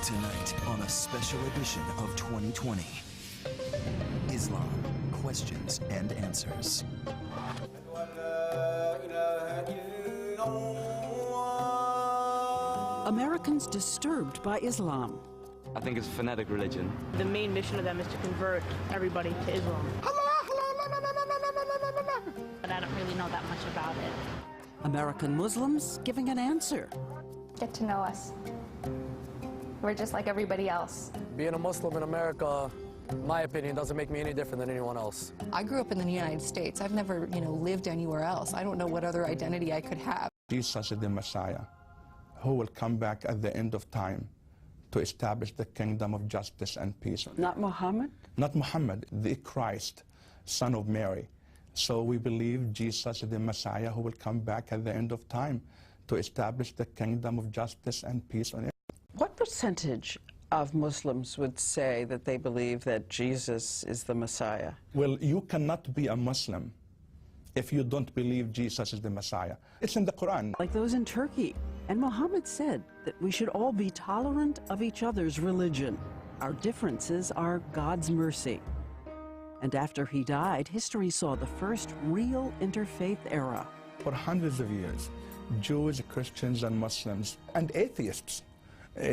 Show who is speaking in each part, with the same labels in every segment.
Speaker 1: Tonight on a special edition of 2020, Islam, Questions and Answers.
Speaker 2: Americans disturbed by Islam.
Speaker 3: I think it's a fanatic religion.
Speaker 4: The main mission of them is to convert everybody to Islam. But I don't really know that much about it.
Speaker 2: American Muslims giving an answer.
Speaker 5: Get to know us. We're just like everybody else.
Speaker 6: Being a Muslim in America, in my opinion, doesn't make me any different than anyone else.
Speaker 7: I grew up in the United States. I've never, lived anywhere else. I don't know what other identity I could have.
Speaker 8: Jesus is the Messiah, who will come back at the end of time to establish the kingdom of justice and peace.
Speaker 2: Not Muhammad?
Speaker 8: Not Muhammad, the Christ, son of Mary. So we believe Jesus is the Messiah who will come back at the end of time to establish the kingdom of justice and peace on earth.
Speaker 9: What percentage of Muslims would say that they believe that Jesus is the Messiah?
Speaker 8: Well, you cannot be a Muslim if you don't believe Jesus is the Messiah. It's in the Quran.
Speaker 2: Like those in Turkey. And Muhammad said that we should all be tolerant of each other's religion. Our differences are God's mercy. And after he died, history saw the first real interfaith era.
Speaker 8: For hundreds of years, Jews, Christians, and Muslims, and atheists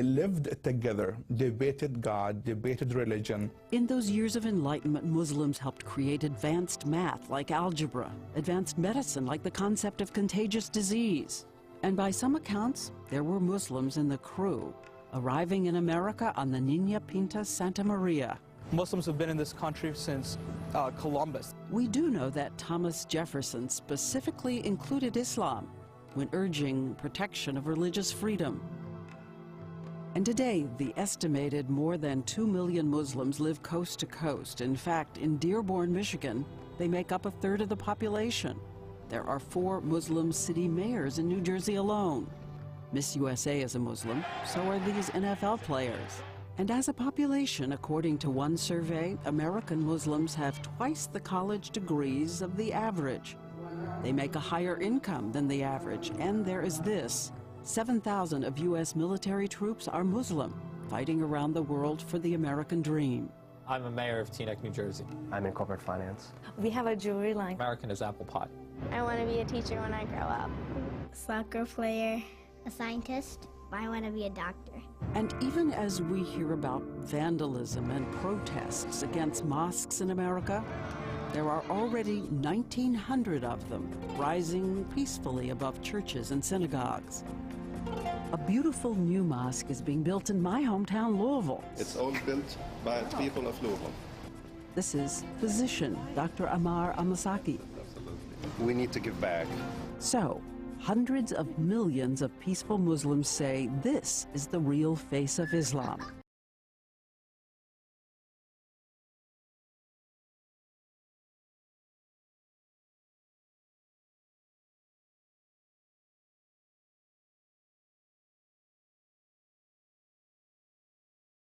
Speaker 8: lived together, debated God, debated religion.
Speaker 2: In those years of enlightenment, Muslims helped create advanced math like algebra, advanced medicine like the concept of contagious disease. And by some accounts, there were Muslims in the crew, arriving in America on the Niña Pinta Santa Maria.
Speaker 10: Muslims have been in this country since Columbus.
Speaker 2: We do know that Thomas Jefferson specifically included Islam when urging protection of religious freedom. And today, the estimated more than 2 million Muslims live coast to coast. In fact, in Dearborn, Michigan, they make up a third of the population. There are 4 Muslim city mayors in New Jersey alone. Miss USA is a Muslim, so are these NFL players. And as a population, according to one survey, American Muslims have twice the college degrees of the average. They make a higher income than the average, and there is this. 7,000 of U.S. military troops are Muslim, fighting around the world for the American dream.
Speaker 10: I'm a mayor of Teaneck, New Jersey.
Speaker 11: I'm in corporate finance.
Speaker 12: We have a jewelry line.
Speaker 10: American is apple pie.
Speaker 13: I want to be a teacher when I grow up.
Speaker 14: Soccer player.
Speaker 13: A scientist. I want to be a doctor.
Speaker 2: And even as we hear about vandalism and protests against mosques in America, there are already 1,900 of them rising peacefully above churches and synagogues. A beautiful new mosque is being built in my hometown, Louisville.
Speaker 15: It's all built by people of Louisville.
Speaker 2: This is physician Dr. Amar Amasaki.
Speaker 15: We need to give back.
Speaker 2: So, hundreds of millions of peaceful Muslims say this is the real face of Islam.